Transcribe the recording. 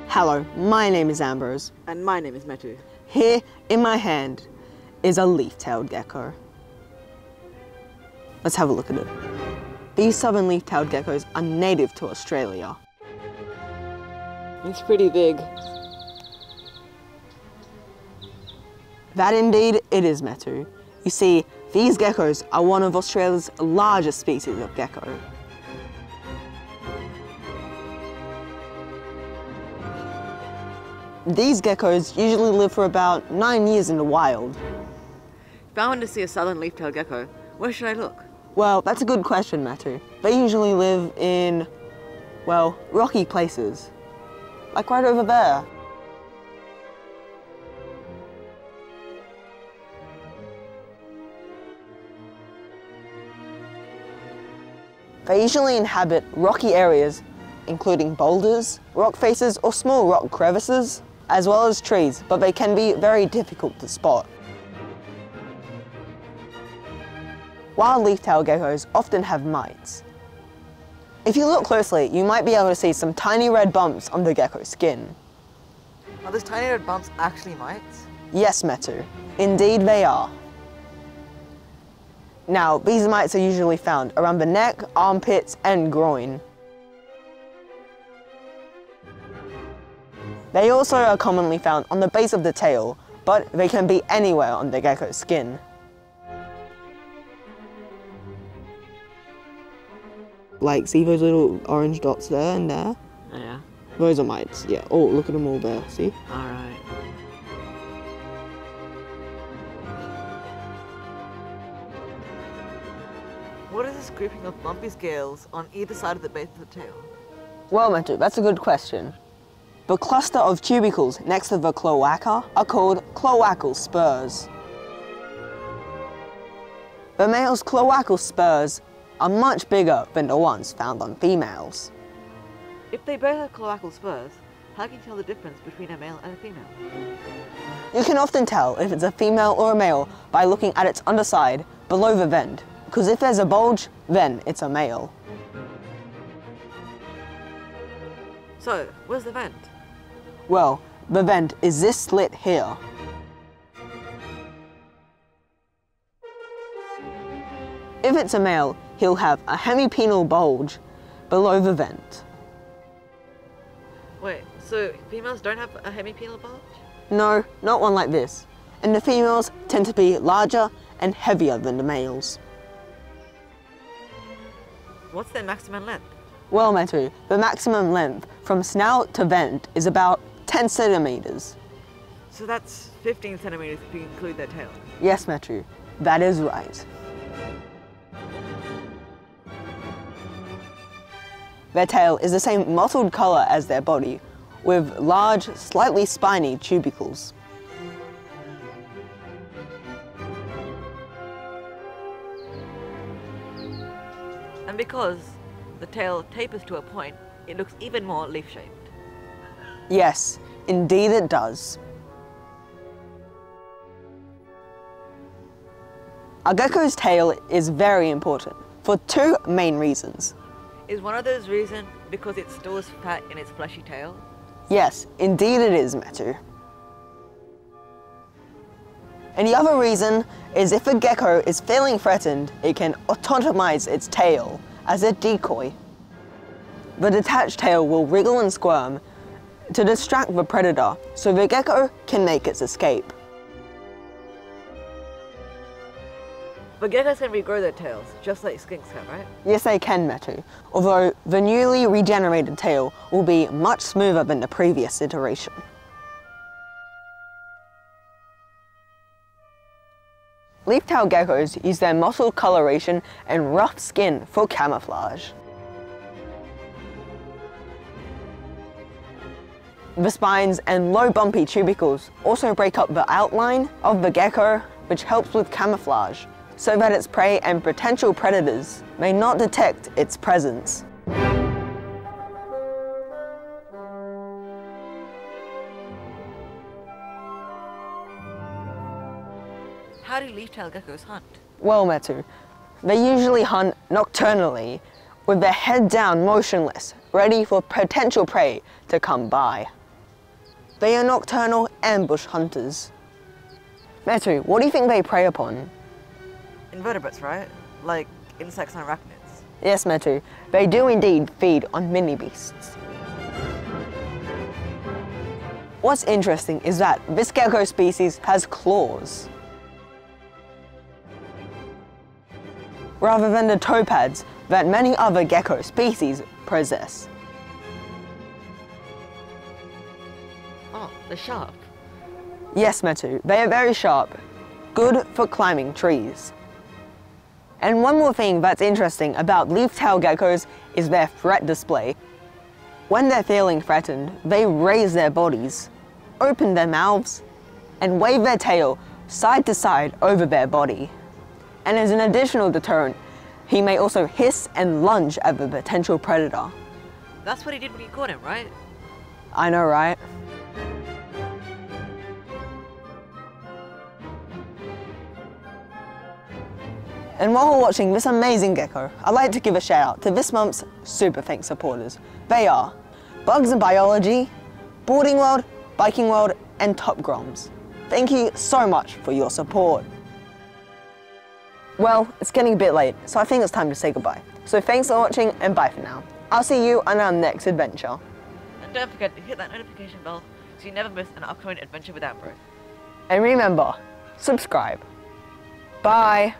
Hello, my name is Ambrose. And my name is Metu. Here in my hand is a leaf-tailed gecko. Let's have a look at it. These southern leaf-tailed geckos are native to Australia. It's pretty big. That indeed it is, Metu. You see, these geckos are one of Australia's largest species of gecko. These geckos usually live for about 9 years in the wild. If I want to see a southern leaf-tailed gecko, where should I look? Well, that's a good question, Metu. They usually live in, well, rocky places. Like right over there. They usually inhabit rocky areas, including boulders, rock faces, or small rock crevices, as well as trees, but they can be very difficult to spot. Wild leaf-tailed geckos often have mites. If you look closely, you might be able to see some tiny red bumps on the gecko's skin. Are those tiny red bumps actually mites? Yes, Metu. Indeed they are. Now, these mites are usually found around the neck, armpits, and groin. They also are commonly found on the base of the tail, but they can be anywhere on the gecko's skin. Like, see those little orange dots there and there? Oh, yeah. Those are mites, yeah. Oh, look at them all there, see? Alright. What is this grouping of bumpy scales on either side of the base of the tail? Well, Metu, that's a good question. The cluster of tubercles next to the cloaca are called cloacal spurs. The male's cloacal spurs are much bigger than the ones found on females. If they both have cloacal spurs, how can you tell the difference between a male and a female? You can often tell if it's a female or a male by looking at its underside below the vent, because if there's a bulge, then it's a male. So, where's the vent? Well, the vent is this slit here. If it's a male, he'll have a hemipenal bulge below the vent. Wait, so females don't have a hemipenal bulge? No, not one like this. And the females tend to be larger and heavier than the males. What's their maximum length? Well, Metu, the maximum length from snout to vent is about 10 centimeters. So that's 15 centimeters if you include their tail. Yes, Metu, that is right. Their tail is the same mottled color as their body, with large, slightly spiny tubercles. And because the tail tapers to a point, it looks even more leaf-shaped. Yes, indeed it does. A gecko's tail is very important for two main reasons. Is one of those reasons because it stores fat in its fleshy tail? Yes, indeed it is, Metu. And the other reason is if a gecko is feeling threatened, it can autotomize its tail as a decoy. The detached tail will wriggle and squirm to distract the predator so the gecko can make its escape. But geckos can regrow their tails, just like skinks can, right? Yes, they can, Metu, although the newly regenerated tail will be much smoother than the previous iteration. Leaf-tailed geckos use their mottled coloration and rough skin for camouflage. The spines and low bumpy tubercles also break up the outline of the gecko, which helps with camouflage, so that its prey and potential predators may not detect its presence. How do leaf-tailed geckos hunt? Well, Metu, they usually hunt nocturnally with their head down motionless, ready for potential prey to come by. They are nocturnal ambush hunters. Metu, what do you think they prey upon? Invertebrates, right? Like insects and arachnids. Yes, Metu, they do indeed feed on mini beasts. What's interesting is that this gecko species has claws, rather than the toe pads that many other gecko species possess. Oh, they're sharp. Yes, Metu, they are very sharp, good for climbing trees. And one more thing that's interesting about leaf-tailed geckos is their threat display. When they're feeling threatened, they raise their bodies, open their mouths, and wave their tail side to side over their body. And as an additional deterrent, he may also hiss and lunge at the potential predator. That's what he did when you caught him, right? I know, right? And while we're watching this amazing gecko, I'd like to give a shout out to this month's Super Thanks supporters. They are Bugs and Biology, Boarding World, Biking World, and Top Groms. Thank you so much for your support. Well, it's getting a bit late, so I think it's time to say goodbye. So thanks for watching and bye for now. I'll see you on our next adventure. And don't forget to hit that notification bell so you never miss an upcoming adventure with Ambrose. And remember, subscribe. Bye.